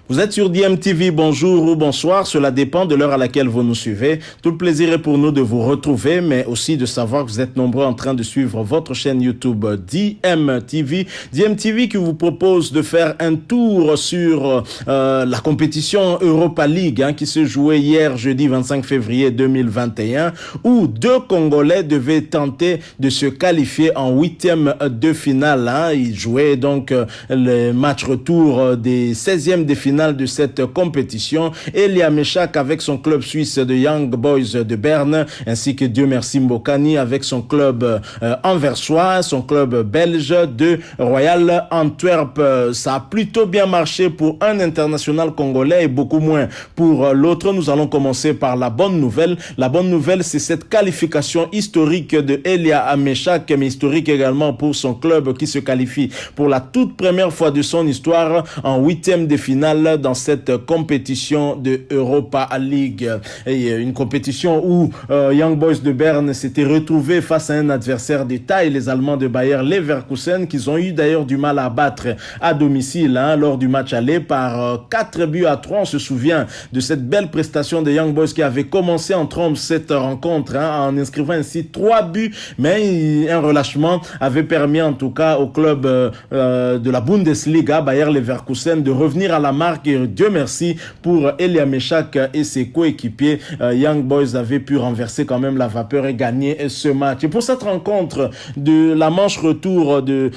Vous êtes sur DMTV, bonjour ou bonsoir, cela dépend de l'heure à laquelle vous nous suivez. Tout le plaisir est pour nous de vous retrouver, mais aussi de savoir que vous êtes nombreux en train de suivre votre chaîne YouTube DMTV. DMTV qui vous propose de faire un tour sur la compétition Europa League qui se jouait hier jeudi 25 février 2021, où deux Congolais devaient tenter de se qualifier en huitième de finale. Ils jouaient donc le match retour des 16e de finale de cette compétition. Elia Meshak avec son club suisse de Young Boys de Berne, ainsi que Dieu merci Mbokani avec son club anversois, son club belge de Royal Antwerp. Ça a plutôt bien marché pour un international congolais et beaucoup moins pour l'autre. Nous allons commencer par la bonne nouvelle. La bonne nouvelle, c'est cette qualification historique de Elia Meshak, mais historique également pour son club qui se qualifie pour la toute première fois de son histoire en huitième de finale dans cette compétition de Europa League. Et une compétition où Young Boys de Berne s'était retrouvé face à un adversaire de taille, les Allemands de Bayer Leverkusen, qu'ils ont eu d'ailleurs du mal à battre à domicile lors du match aller par 4-3. On se souvient de cette belle prestation de Young Boys qui avait commencé en trompe cette rencontre en inscrivant ainsi 3 buts, mais un relâchement avait permis en tout cas au club de la Bundesliga, Bayer Leverkusen, de revenir à la marque. Et Dieu merci pour Elia Meshak et ses coéquipiers. Young Boys avait pu renverser quand même la vapeur et gagner ce match. Et pour cette rencontre de la manche retour de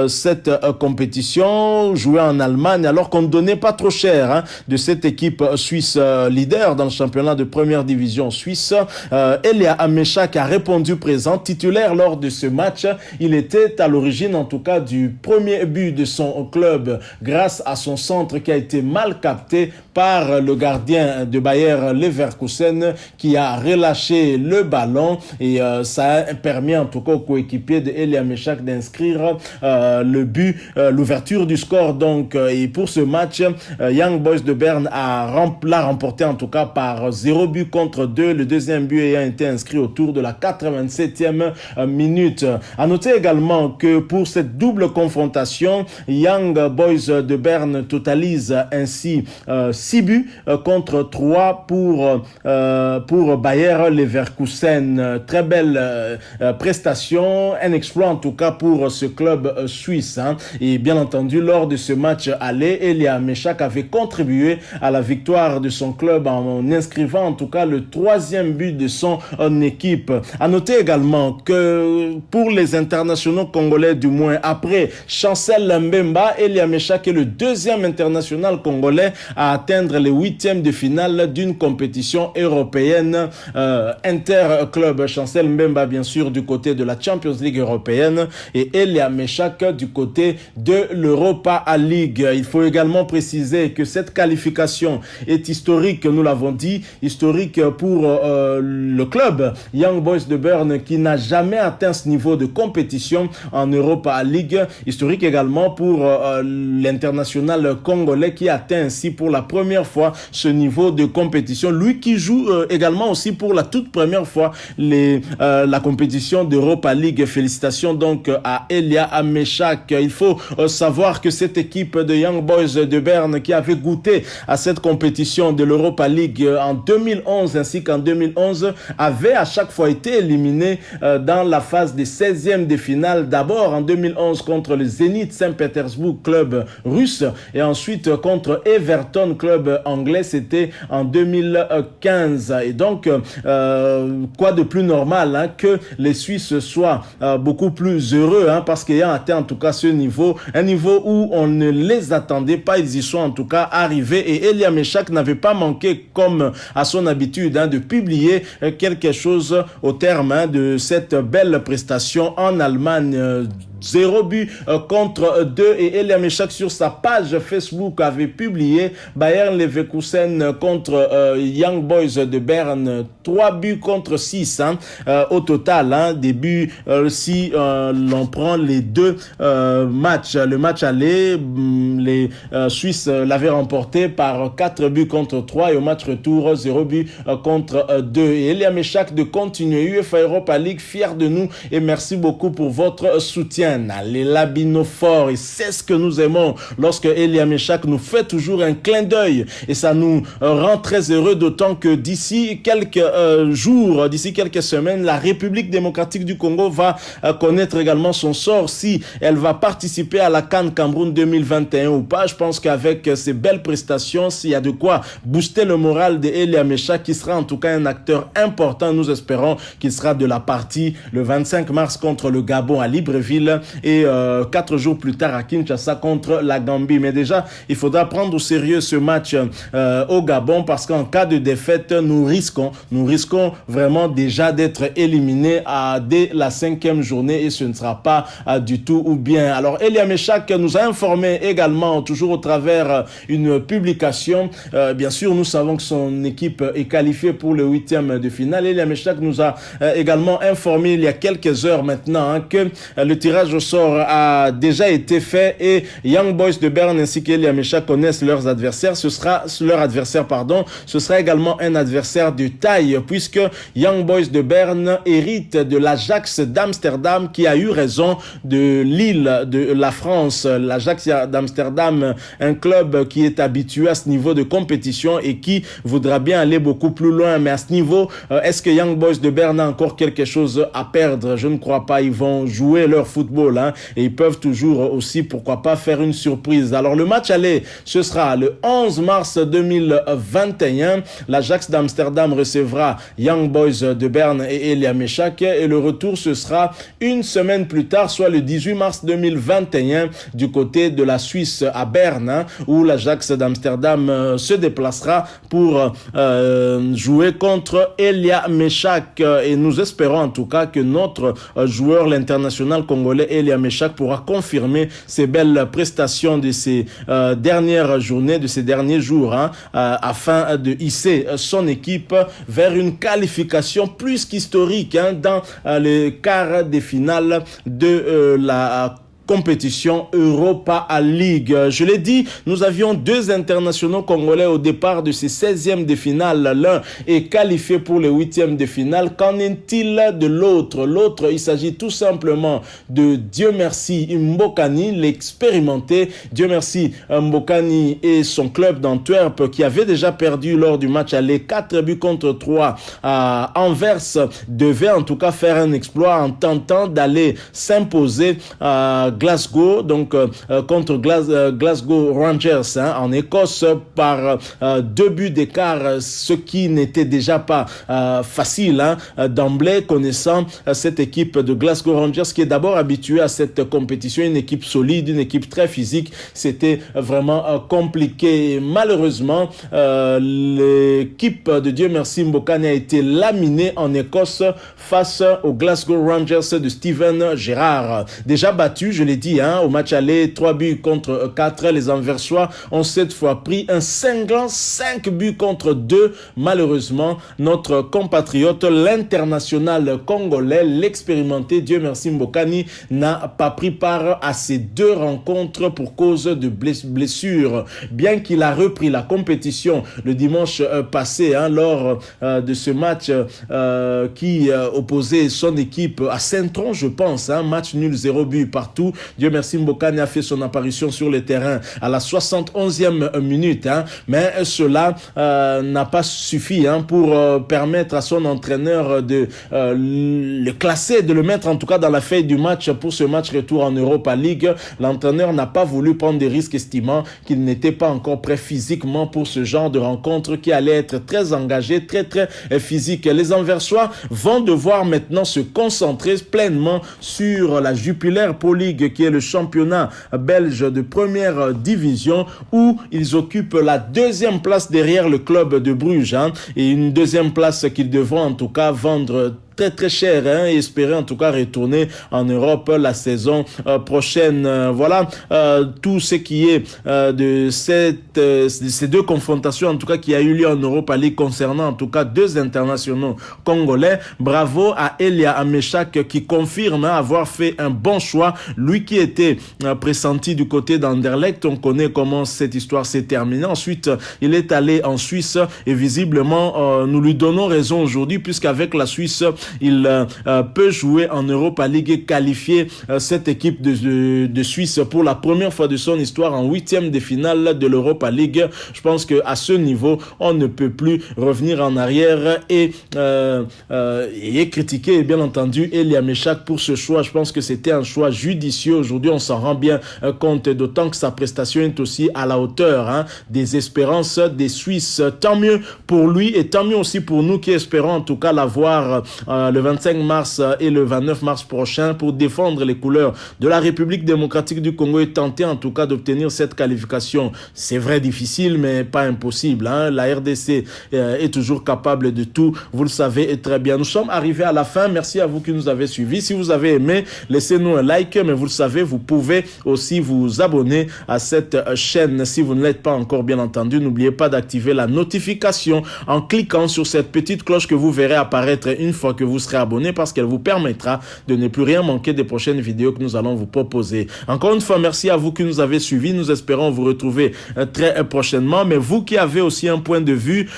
cette compétition jouée en Allemagne, alors qu'on ne donnait pas trop cher de cette équipe suisse leader dans le championnat de première division suisse, Elia Meshak a répondu présent, titulaire lors de ce match. Il était à l'origine en tout cas du premier but de son club grâce à son centre qui a été mal capté par le gardien de Bayer Leverkusen qui a relâché le ballon et ça a permis en tout cas au coéquipier de Elia Meshak d'inscrire le but, l'ouverture du score donc. Et pour ce match, Young Boys de Berne l'a remporté en tout cas par 0 but contre 2, le deuxième but ayant été inscrit autour de la 87e minute. À noter également que pour cette double confrontation, Young Boys de Berne totalise ainsi 6 buts contre 3 pour Bayer Leverkusen. Très belle prestation, un exploit en tout cas pour ce club suisse. Et bien entendu, lors de ce match aller, Elia Meshak avait contribué à la victoire de son club en inscrivant en tout cas le 3e but de son équipe. À noter également que pour les internationaux congolais, du moins après Chancel Mbemba, Elia Meshak est le 2e international congolais à atteindre les 8e de finale d'une compétition européenne interclub. Chancel Mbemba bien sûr du côté de la Champions League européenne et Elia Meshak du côté de l'Europa League. Il faut également préciser que cette qualification est historique, nous l'avons dit, historique pour le club Young Boys de Berne qui n'a jamais atteint ce niveau de compétition en Europa League, historique également pour l'international congolais qui atteint ainsi pour la première fois ce niveau de compétition. Lui qui joue également aussi pour la toute première fois la compétition d'Europa League. Félicitations donc à Elia Meshak. Il faut savoir que cette équipe de Young Boys de Berne qui avait goûté à cette compétition de l'Europa League en 2011 ainsi qu'en 2011 avait à chaque fois été éliminée dans la phase des 16e de finale. D'abord en 2011 contre le Zénith Saint-Pétersbourg, club russe, et ensuite contre Everton, club anglais, c'était en 2015. Et donc, quoi de plus normal que les Suisses soient beaucoup plus heureux parce qu'ayant atteint en tout cas ce niveau, un niveau où on ne les attendait pas, ils y sont en tout cas arrivés. Et Elia Meshak n'avait pas manqué, comme à son habitude, de publier quelque chose au terme de cette belle prestation en Allemagne. 0 but contre 2 et Elia Meshak sur sa page Facebook avait publié Bayer Leverkusen contre Young Boys de Berne 3 buts contre 6 au total des buts si l'on prend les deux matchs. Le match aller, les Suisses l'avaient remporté par 4 buts contre 3 et au match retour 0 but contre 2. Et Elia Meshak de continuer UEFA Europa League, fier de nous et merci beaucoup pour votre soutien. bien, les labinophores, et c'est ce que nous aimons lorsque Elia Meshak nous fait toujours un clin d'œil et ça nous rend très heureux, d'autant que d'ici quelques jours, d'ici quelques semaines, la République démocratique du Congo va connaître également son sort si elle va participer à la CAN Cameroun 2021 ou pas. Je pense qu'avec ces belles prestations, s'il y a de quoi booster le moral de Elia Meshak, qui sera en tout cas un acteur important, nous espérons qu'il sera de la partie le 25 mars contre le Gabon à Libreville et 4 jours plus tard à Kinshasa contre la Gambie. Mais déjà, il faudra prendre au sérieux ce match au Gabon parce qu'en cas de défaite, nous risquons vraiment déjà d'être éliminés dès la 5e journée et ce ne sera pas du tout ou bien. Alors, Elia Meshak nous a informé également, toujours au travers une publication. Bien sûr, nous savons que son équipe est qualifiée pour le 8e de finale. Elia Meshak nous a également informé il y a quelques heures maintenant que le tirage au sort a déjà été fait et Young Boys de Berne ainsi qu'Elia Meshak connaissent leurs adversaires. Ce sera également un adversaire de taille puisque Young Boys de Berne hérite de l'Ajax d'Amsterdam qui a eu raison de Lille de la France. L'Ajax d'Amsterdam, un club qui est habitué à ce niveau de compétition et qui voudra bien aller beaucoup plus loin. Mais à ce niveau, est-ce que Young Boys de Berne a encore quelque chose à perdre? Je ne crois pas. Ils vont jouer leur football et ils peuvent toujours aussi, pourquoi pas, faire une surprise. Alors le match aller, ce sera le 11 mars 2021. L'Ajax d'Amsterdam recevra Young Boys de Berne et Elia Meshak et le retour ce sera une semaine plus tard, soit le 18 mars 2021 du côté de la Suisse à Berne où l'Ajax d'Amsterdam se déplacera pour jouer contre Elia Meshak et nous espérons en tout cas que notre joueur, l'international congolais Elia Meshak pourra confirmer ses belles prestations de ces dernières journées, de ces derniers jours afin de hisser son équipe vers une qualification plus qu'historique dans les quarts des finales de la compétition Europa League. Je l'ai dit, nous avions deux internationaux congolais au départ de ces 16e de finale. L'un est qualifié pour le 8e de finale. Qu'en est-il de l'autre? L'autre, il s'agit tout simplement de Dieu merci Mbokani, l'expérimenté. Dieu merci Mbokani et son club d'Antwerp qui avait déjà perdu lors du match aller 4 buts contre 3 à Anvers devait en tout cas faire un exploit en tentant d'aller s'imposer à Glasgow, donc contre Glasgow Rangers en Écosse par 2 buts d'écart, ce qui n'était déjà pas facile d'emblée, connaissant cette équipe de Glasgow Rangers qui est d'abord habituée à cette compétition, une équipe solide, une équipe très physique. C'était vraiment compliqué. Et malheureusement, l'équipe de Dieu merci Mbokani a été laminée en Écosse face aux Glasgow Rangers de Steven Gerrard. Déjà battu, je l'ai dit, au match aller, 3 buts contre 4. Les Anversois ont cette fois pris un cinglant 5 buts contre 2. Malheureusement, notre compatriote, l'international congolais, l'expérimenté Dieu merci Mbokani, n'a pas pris part à ces 2 rencontres pour cause de blessure. Bien qu'il a repris la compétition le dimanche passé, lors de ce match qui opposait son équipe à Saint-Tron, je pense, match nul, 0 but partout. Dieu merci Mbokani a fait son apparition sur le terrain à la 71e minute, mais cela n'a pas suffi pour permettre à son entraîneur de le classer, de le mettre en tout cas dans la feuille du match pour ce match retour en Europa League. L'entraîneur n'a pas voulu prendre des risques, estimant qu'il n'était pas encore prêt physiquement pour ce genre de rencontre qui allait être très engagé, très physique. Les Anversois vont devoir maintenant se concentrer pleinement sur la Jupiler Pro League, qui est le championnat belge de première division, où ils occupent la 2e place derrière le club de Bruges, et une 2e place qu'ils devront en tout cas vendre très cher et espérer en tout cas retourner en Europe la saison prochaine. Voilà tout ce qui est de ces 2 confrontations en tout cas qui a eu lieu en Europa League concernant en tout cas 2 internationaux congolais. Bravo à Elia Meshak qui confirme avoir fait un bon choix, lui qui était pressenti du côté d'Anderlecht. On connaît comment cette histoire s'est terminée. Ensuite, il est allé en Suisse et visiblement nous lui donnons raison aujourd'hui, puisqu'avec la Suisse, il peut jouer en Europa League et qualifier cette équipe de Suisse pour la première fois de son histoire en huitième de finale de l'Europa League. Je pense qu'à ce niveau, on ne peut plus revenir en arrière et critiquer bien entendu Elia Meshak pour ce choix. Je pense que c'était un choix judicieux. Aujourd'hui, on s'en rend bien compte, d'autant que sa prestation est aussi à la hauteur des espérances des Suisses. Tant mieux pour lui et tant mieux aussi pour nous qui espérons en tout cas l'avoir le 25 mars et le 29 mars prochain pour défendre les couleurs de la République démocratique du Congo et tenter en tout cas d'obtenir cette qualification. C'est vrai, difficile, mais pas impossible. La RDC est toujours capable de tout, vous le savez très bien. Nous sommes arrivés à la fin. Merci à vous qui nous avez suivis. Si vous avez aimé, laissez-nous un like, mais vous le savez, vous pouvez aussi vous abonner à cette chaîne si vous ne l'êtes pas encore, bien entendu. N'oubliez pas d'activer la notification en cliquant sur cette petite cloche que vous verrez apparaître une fois que vous serez abonné, parce qu'elle vous permettra de ne plus rien manquer des prochaines vidéos que nous allons vous proposer. Encore une fois, merci à vous qui nous avez suivis. Nous espérons vous retrouver très prochainement. Mais vous qui avez aussi un point de vue,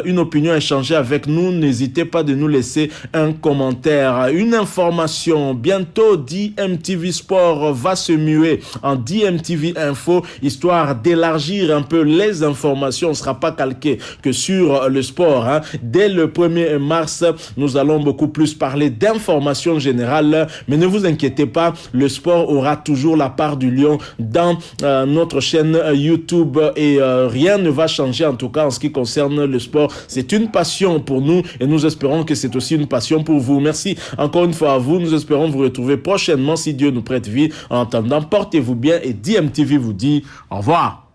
une opinion échangée avec nous, n'hésitez pas de nous laisser un commentaire. Une information, bientôt DMTV Sport va se muer en DMTV Info, histoire d'élargir un peu les informations. On ne sera pas calqué que sur le sport. Dès le 1er mars, nous allons beaucoup plus parler d'informations générales, mais ne vous inquiétez pas, le sport aura toujours la part du lion dans notre chaîne YouTube et rien ne va changer en tout cas en ce qui concerne le sport. C'est une passion pour nous et nous espérons que c'est aussi une passion pour vous. Merci encore une fois à vous. Nous espérons vous retrouver prochainement si Dieu nous prête vie. En attendant, portez-vous bien et DMTV vous dit au revoir.